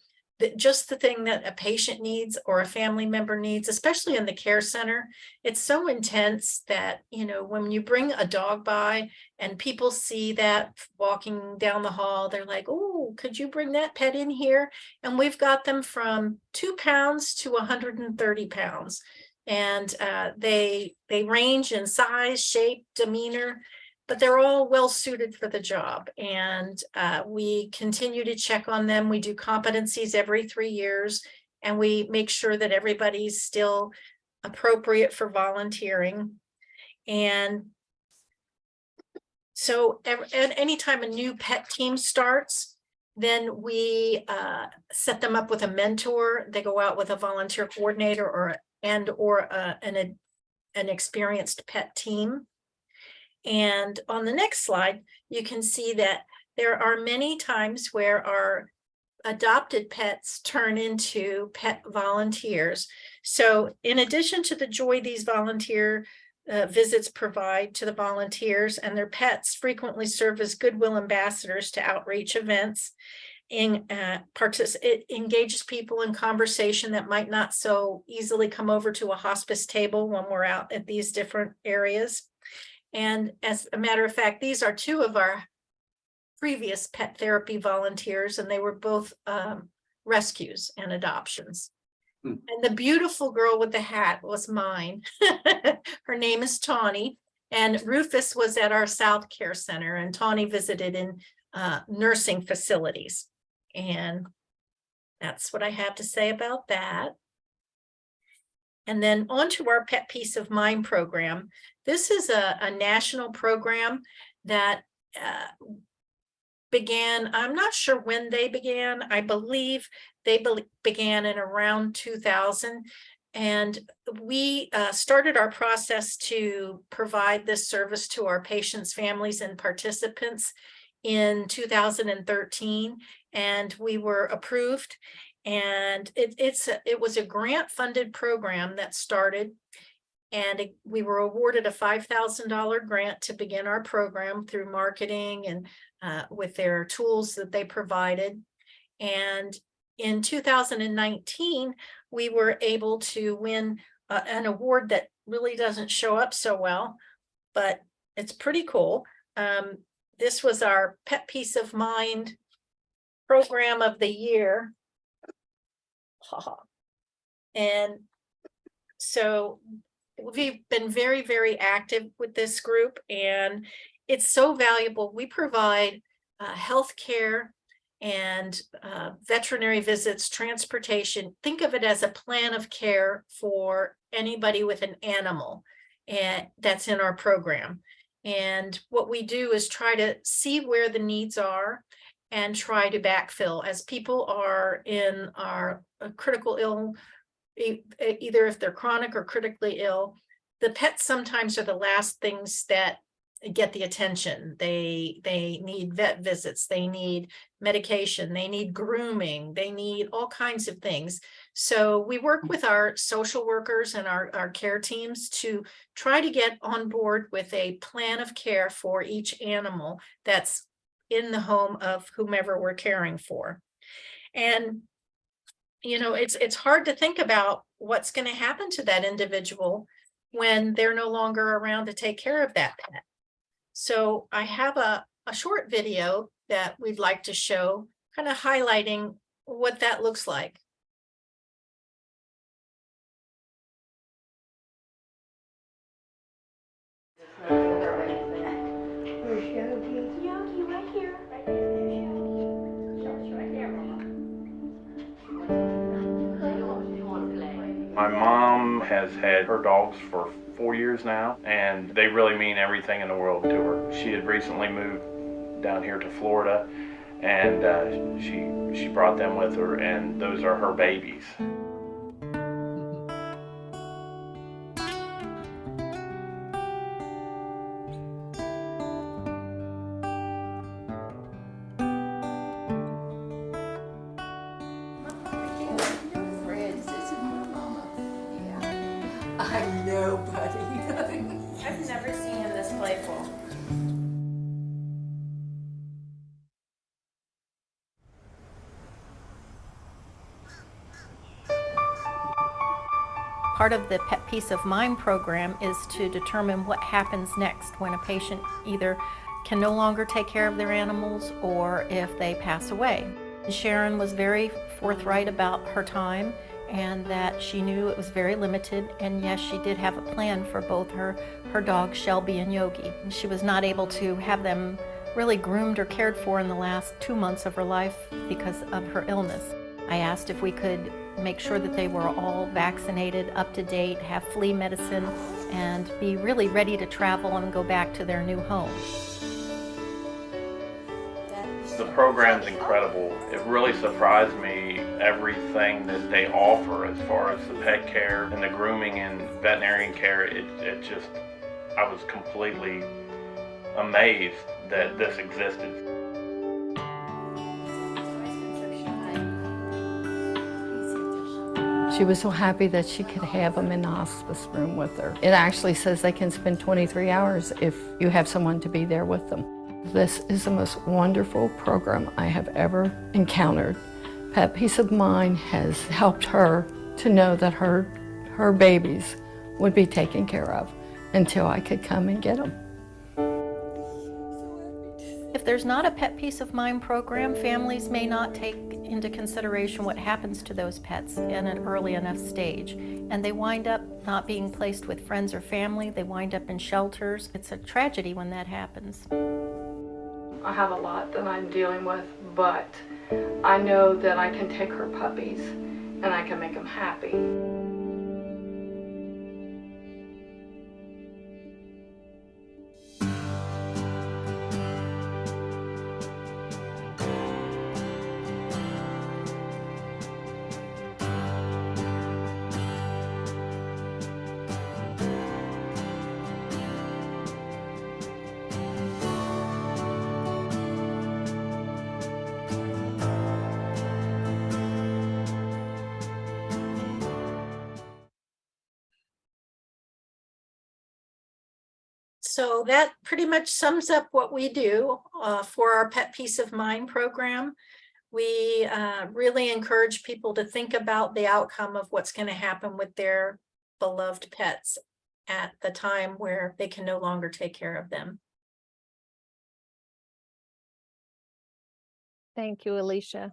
just the thing that a patient needs or a family member needs, especially in the care center. It's so intense that, you know, when you bring a dog by and people see that walking down the hall, they're like, oh, could you bring that pet in here? And we've got them from 2 pounds to 130 pounds. And they range in size, shape, demeanor, but they're all well suited for the job. And we continue to check on them. We do competencies every 3 years, and we make sure that everybody's still appropriate for volunteering. And so anytime a new pet team starts, then we set them up with a mentor. They go out with a volunteer coordinator or an experienced pet team. And on the next slide, you can see that there are many times where our adopted pets turn into pet volunteers. So in addition to the joy these volunteer visits provide to the volunteers, and their pets frequently serve as goodwill ambassadors to outreach events. It engages people in conversation that might not so easily come over to a hospice table when we're out at these different areas. And as a matter of fact, these are 2 of our previous pet therapy volunteers, and they were both rescues and adoptions. And the beautiful girl with the hat was mine. Her name is Tawny, and Rufus was at our South Care Center, and Tawny visited in nursing facilities. And that's what I have to say about that. And then on to our Pet Peace of Mind program. This is a national program that began, I'm not sure when they began. I believe they began in around 2000. And we started our process to provide this service to our patients, families, and participants in 2013. And we were approved. And it was a grant-funded program that started, and we were awarded a $5,000 grant to begin our program through marketing and with their tools that they provided. And in 2019, we were able to win an award that really doesn't show up so well, but it's pretty cool. This was our Pet Peace of Mind Program of the Year. And so we've been very, very active with this group, and it's so valuable. We provide health care and veterinary visits, transportation. Think of it as a plan of care for anybody with an animal, and that's in our program. And what we do is try to see where the needs are and try to backfill as people are in our critical ill, either if they're chronic or critically ill. The pets sometimes are the last things that get the attention. They need vet visits, they need medication, they need grooming, they need all kinds of things. So we work with our social workers and our care teams to try to get on board with a plan of care for each animal that's in the home of whomever we're caring for. And you know, it's hard to think about what's going to happen to that individual when they're no longer around to take care of that pet. So I have a short video that we'd like to show, kind of highlighting what that looks like. Where's Yogi? Yogi, right here. Right there. There's Yogi. Yogi's right there, Mama. You want to play? My mom has had her dogs for 4 years now, and they really mean everything in the world to her. She had recently moved down here to Florida, and she brought them with her, and those are her babies. I know, buddy. I've never seen him this playful. Part of the Pet Peace of Mind program is to determine what happens next when a patient either can no longer take care of their animals or if they pass away. Sharon was very forthright about her time and that she knew it was very limited, and yes, she did have a plan for both her dogs, Shelby and Yogi. She was not able to have them really groomed or cared for in the last 2 months of her life because of her illness. I asked if we could make sure that they were all vaccinated, up to date, have flea medicine, and be really ready to travel and go back to their new home. The program's incredible. It really surprised me, everything that they offer as far as the pet care and the grooming and veterinarian care. It just, I was completely amazed that this existed. She was so happy that she could have them in the hospice room with her. It actually says they can spend 23 hours if you have someone to be there with them. This is the most wonderful program I have ever encountered. Pet Peace of Mind has helped her to know that her babies would be taken care of until I could come and get them. If there's not a Pet Peace of Mind program, families may not take into consideration what happens to those pets in an early enough stage. And they wind up not being placed with friends or family. They wind up in shelters. It's a tragedy when that happens. I have a lot that I'm dealing with, but I know that I can take her puppies and I can make them happy. So that pretty much sums up what we do for our Pet Peace of Mind program. We really encourage people to think about the outcome of what's going to happen with their beloved pets at the time where they can no longer take care of them. Thank you, Alicia.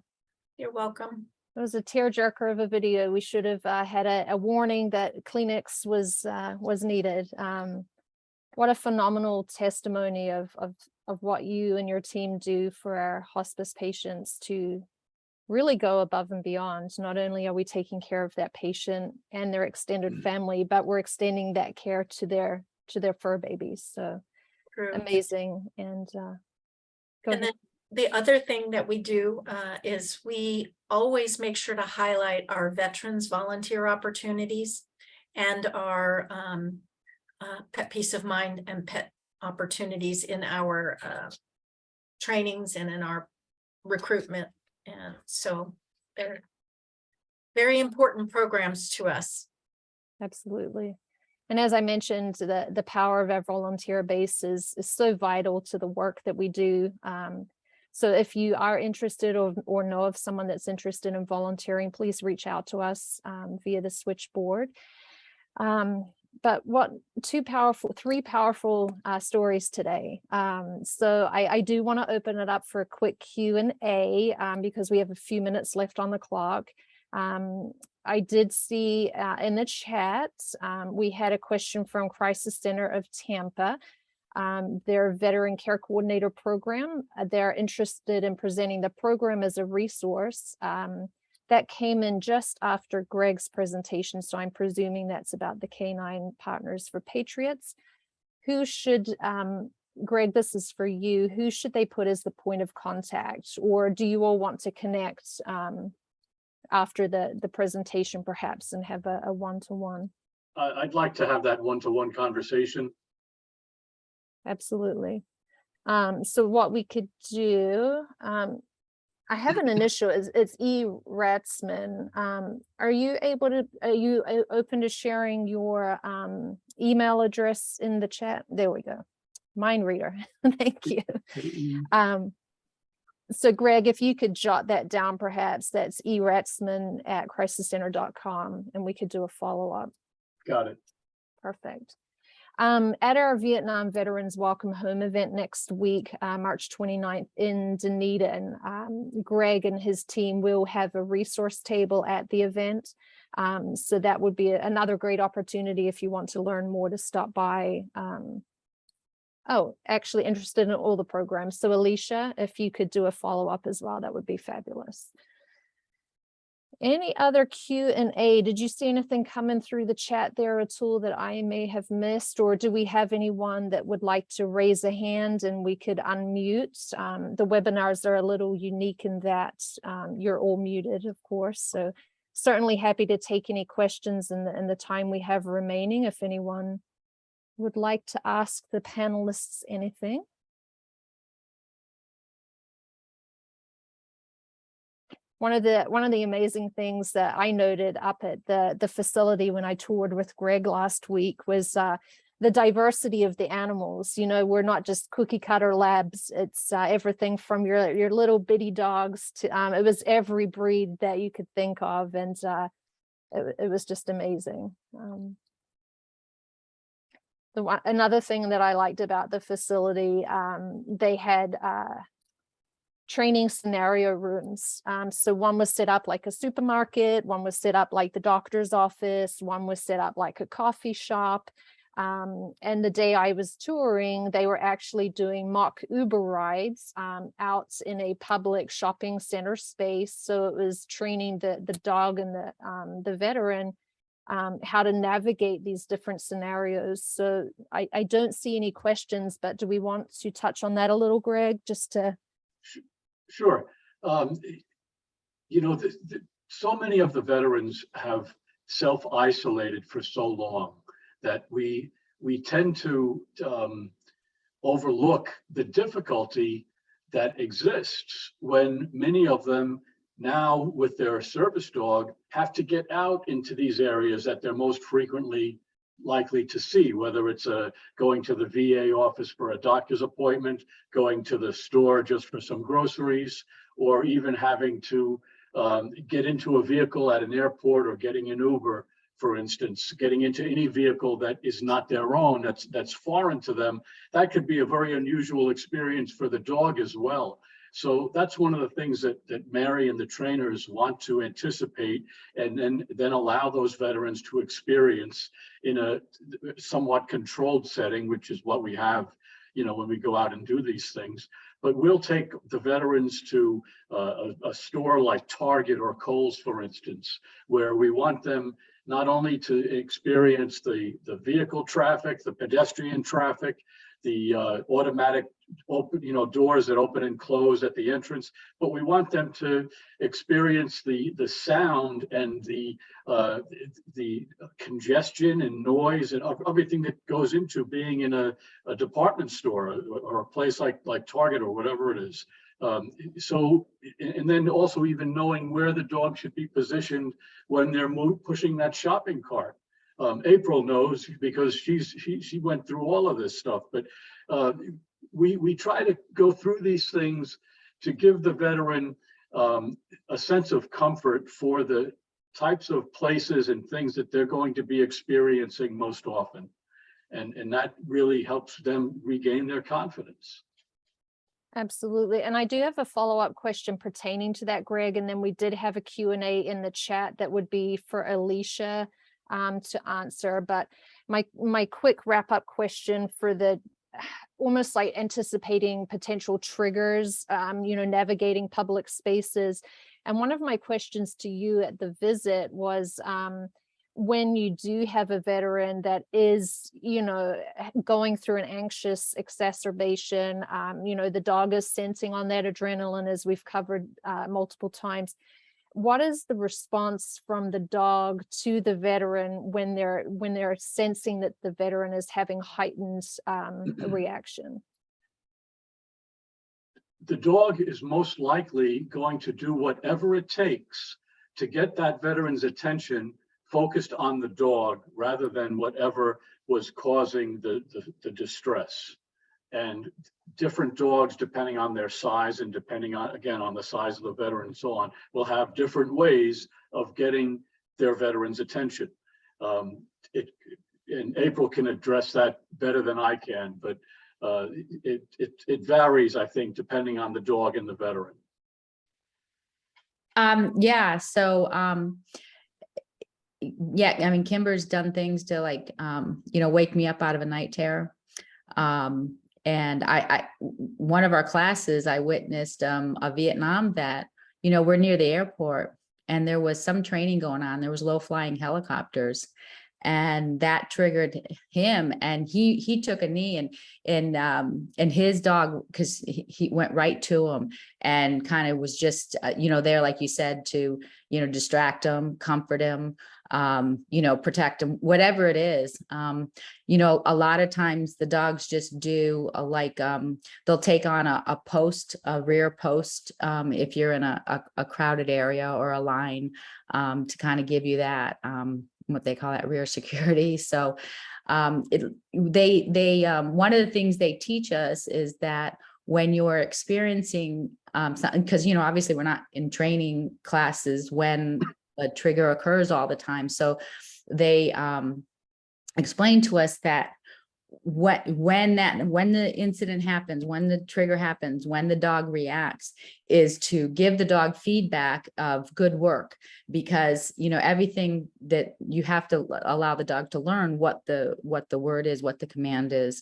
You're welcome. It was a tearjerker of a video. We should have had a warning that Kleenex was needed. What a phenomenal testimony of what you and your team do for our hospice patients to really go above and beyond. Not only are we taking care of that patient and their extended family, but we're extending that care to their fur babies. So True. amazing. And then the other thing that we do is we always make sure to highlight our veterans volunteer opportunities and our Pet Peace of Mind and Pet opportunities in our trainings and in our recruitment. And so they're very important programs to us. Absolutely. And as I mentioned, the power of our volunteer base is so vital to the work that we do. So if you are interested or know of someone that's interested in volunteering, please reach out to us via the switchboard. But three powerful stories today. So I do want to open it up for a quick Q&A because we have a few minutes left on the clock. I did see in the chat, we had a question from Crisis Center of Tampa. Their veteran care coordinator program. They're interested in presenting the program as a resource. That came in just after Greg's presentation, so I'm presuming that's about the Canine Partners for Patriots. Who should, Greg, this is for you, who should they put as the point of contact? Or do you all want to connect after the presentation perhaps and have a one-to-one? I'd like to have that one-to-one conversation. Absolutely. So what we could do, I have an initial, it's E. Ratzman. Are you open to sharing your email address in the chat? There we go. Mind reader. Thank you. So Greg, if you could jot that down, perhaps that's eratzman@crisiscenter.com, and we could do a follow-up. Got it. Perfect. At our Vietnam Veterans Welcome Home event next week, March 29th in Dunedin, Greg and his team will have a resource table at the event. So that would be another great opportunity if you want to learn more to stop by. Actually interested in all the programs. So Alicia, if you could do a follow-up as well, that would be fabulous. Any other Q&A? Did you see anything coming through the chat there at all that I may have missed? Or do we have anyone that would like to raise a hand and we could unmute? The webinars are a little unique in that you're all muted, of course. So certainly happy to take any questions in the time we have remaining if anyone would like to ask the panelists anything. One of the amazing things that I noted up at the facility when I toured with Greg last week was the diversity of the animals. You know, we're not just cookie cutter labs. It's everything from your little bitty dogs to it was every breed that you could think of, and it was just amazing. Another thing that I liked about the facility, they had training scenario rooms. So one was set up like a supermarket, one was set up like the doctor's office, one was set up like a coffee shop. And the day I was touring, they were actually doing mock Uber rides out in a public shopping center space. So it was training the dog and the veteran how to navigate these different scenarios. So I don't see any questions, but do we want to touch on that a little, Greg, just to... Sure. You know, so many of the veterans have self-isolated for so long that we tend to overlook the difficulty that exists when many of them now with their service dog have to get out into these areas that they're most frequently likely to see, whether it's going to the VA office for a doctor's appointment, going to the store just for some groceries, or even having to get into a vehicle at an airport or getting an Uber, for instance, getting into any vehicle that is not their own, that's foreign to them. That could be a very unusual experience for the dog as well. So that's one of the things that Mary and the trainers want to anticipate and then allow those veterans to experience in a somewhat controlled setting, which is what we have, you know, when we go out and do these things. But we'll take the veterans to a store like Target or Kohl's, for instance, where we want them not only to experience the vehicle traffic, the pedestrian traffic, the automatic doors that open and close at the entrance, but we want them to experience the sound and the congestion and noise and everything that goes into being in a department store or a place like Target or whatever it is. And then also even knowing where the dog should be positioned when they're pushing that shopping cart. April knows because she went through all of this stuff, but we try to go through these things to give the veteran a sense of comfort for the types of places and things that they're going to be experiencing most often. And that really helps them regain their confidence. Absolutely. And I do have a follow-up question pertaining to that, Greg. And then we did have a Q&A in the chat that would be for Alicia to answer. But my quick wrap-up question for the almost like anticipating potential triggers, navigating public spaces. And one of my questions to you at the visit was, when you do have a veteran that is, going through an anxious exacerbation, the dog is sensing on that adrenaline, as we've covered multiple times. What is the response from the dog to the veteran when they're sensing that the veteran is having heightened reaction? The dog is most likely going to do whatever it takes to get that veteran's attention focused on the dog rather than whatever was causing the distress. And different dogs, depending on their size and depending on, again, on the size of the veteran and so on, will have different ways of getting their veteran's attention. And April can address that better than I can, but it varies, I think, depending on the dog and the veteran. Yeah, I mean, Kimber's done things to wake me up out of a night terror. And one of our classes, I witnessed a Vietnam vet, we're near the airport and there was some training going on. There was low flying helicopters and that triggered him. And he took a knee and his dog, because he went right to him and kind of was just, there, like you said, to, distract him, comfort him, protect them, whatever it is. A lot of times the dogs just do they'll take on a rear post, if you're in a crowded area or a line, to kind of give you that, what they call that rear security. So, one of the things they teach us is that when you're experiencing something, because, obviously we're not in training classes when a trigger occurs all the time. So they explain to us that when the incident happens, when the trigger happens, when the dog reacts, is to give the dog feedback of good work, because everything that you have to allow the dog to learn what the word is, what the command is.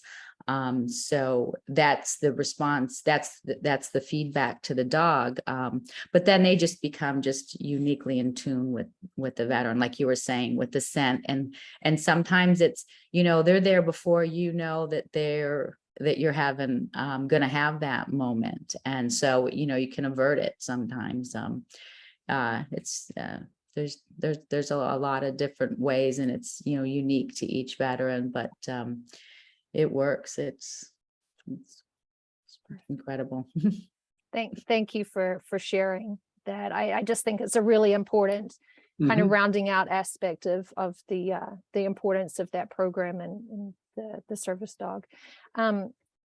So that's the response, that's the feedback to the dog. But then they just become just uniquely in tune with the veteran, like you were saying, with the scent. And sometimes it's, they're there before that you're having, gonna have that moment. And so, you can avert it sometimes. There's a lot of different ways, and it's, unique to each veteran, but, it works. It's incredible. Thank you for sharing that. I just think it's a really important kind of rounding out aspect of the importance of that program and the service dog.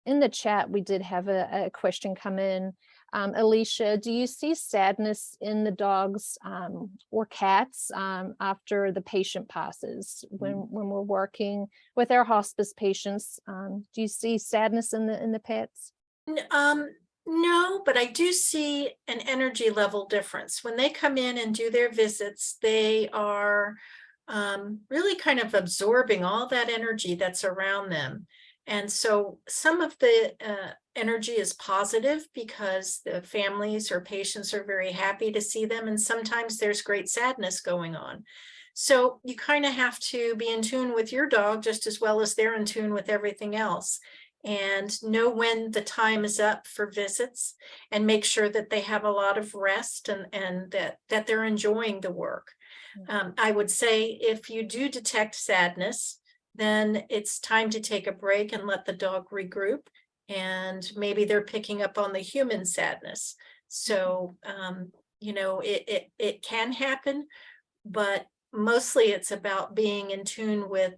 In the chat, we did have a question come in. Alicia, do you see sadness in the dogs or cats after the patient passes? When we're working with our hospice patients, do you see sadness in the pets? No, but I do see an energy level difference. When they come in and do their visits, they are really kind of absorbing all that energy that's around them. And so some of the energy is positive because the families or patients are very happy to see them. And sometimes there's great sadness going on. So you kind of have to be in tune with your dog just as well as they're in tune with everything else, and know when the time is up for visits, and make sure that they have a lot of rest, and that they're enjoying the work. I would say if you do detect sadness, then it's time to take a break and let the dog regroup, and maybe they're picking up on the human sadness. So it can happen, but mostly it's about being in tune with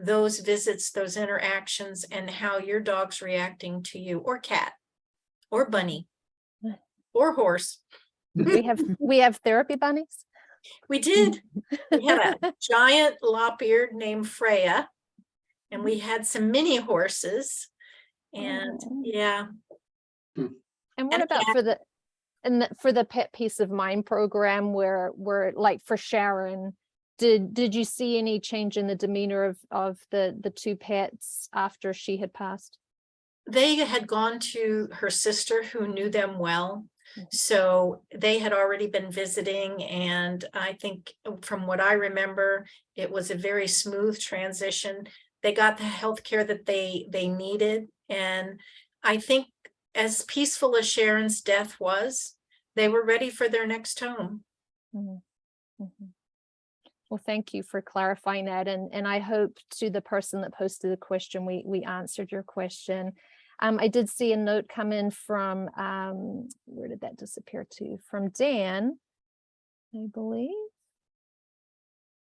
those visits, those interactions, and how your dog's reacting to you, or cat, or bunny, or horse. We have therapy bunnies. We did. We had a giant lop-eared named Freya, and we had some mini horses, and yeah. And what And about for the Pet Peace of Mind program, where like for Sharon, did you see any change in the demeanor of the two pets after she had passed? They had gone to her sister who knew them well. So they had already been visiting, and I think from what I remember, it was a very smooth transition. They got the health care that they needed. And I think as peaceful as Sharon's death was, they were ready for their next home. Well, thank you for clarifying that. And I hope to the person that posted the question, we answered your question. I did see a note come in from, where did that disappear to? From Dan, I believe.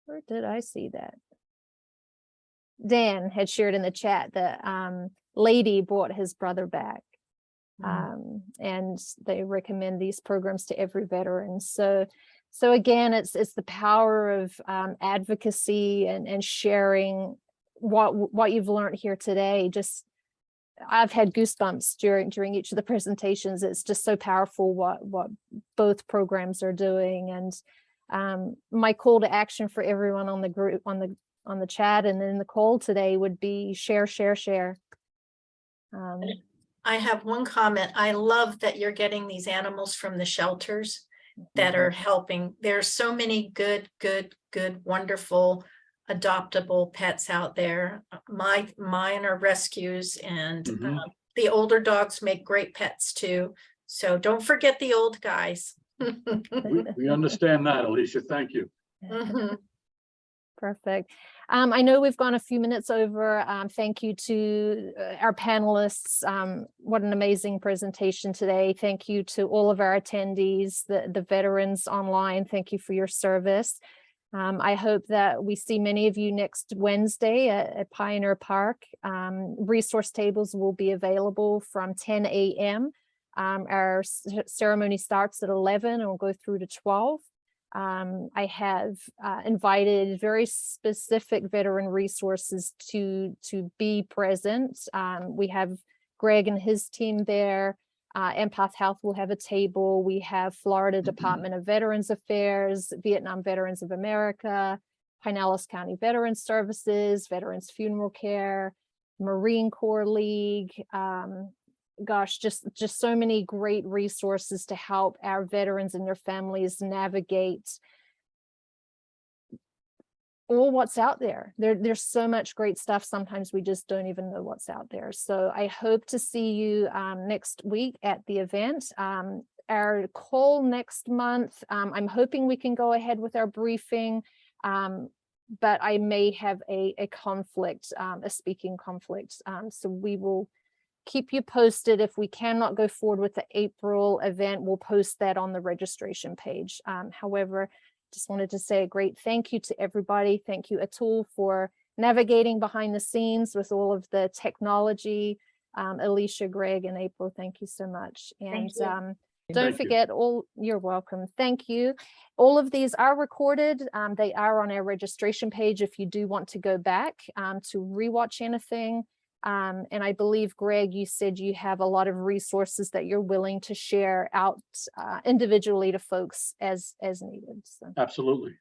Where did I see that? Dan had shared in the chat that Lady brought his brother back. And they recommend these programs to every veteran. So again, it's the power of advocacy and sharing what you've learned here today. Just I've had goosebumps during each of the presentations. It's just so powerful what both programs are doing. And my call to action for everyone on the group, on the chat and in the call today would be share. I have one comment. I love that you're getting these animals from the shelters that are helping. There's so many good, wonderful, adoptable pets out there. Mine are rescues, and the older dogs make great pets too. So don't forget the old guys. We understand that, Alicia. Thank you. Perfect. I know we've gone a few minutes over. Thank you to our panelists. What an amazing presentation today. Thank you to all of our attendees, the veterans online. Thank you for your service. I hope that we see many of you next Wednesday at Pioneer Park. Resource tables will be available from 10 a.m. Our ceremony starts at 11 and will go through to 12. I have invited very specific veteran resources to be present. We have Greg and his team there. Empath Health will have a table. We have Florida Department of Veterans Affairs, Vietnam Veterans of America, Pinellas County Veterans Services, Veterans Funeral Care, Marine Corps League. Gosh, just so many great resources to help our veterans and their families navigate all what's out there. There's so much great stuff. Sometimes we just don't even know what's out there. So I hope to see you next week at the event. Our call next month, I'm hoping we can go ahead with our briefing, but I may have a conflict, a speaking conflict. So we will keep you posted. If we cannot go forward with the April event, we'll post that on the registration page. However, just wanted to say a great thank you to everybody. Thank you, Atul, for navigating behind the scenes with all of the technology. Alicia, Greg, and April, thank you so much. And don't forget, you're welcome. Thank you. All of these are recorded. They are on our registration page if you do want to go back to rewatch anything. And I believe, Greg, you said you have a lot of resources that you're willing to share out individually to folks as needed. So. Absolutely.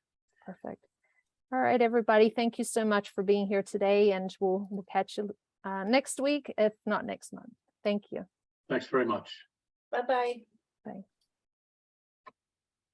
Perfect. All right, everybody. Thank you so much for being here today, and we'll catch you next week, if not next month. Thank you. Thanks very much. Bye-bye. Bye.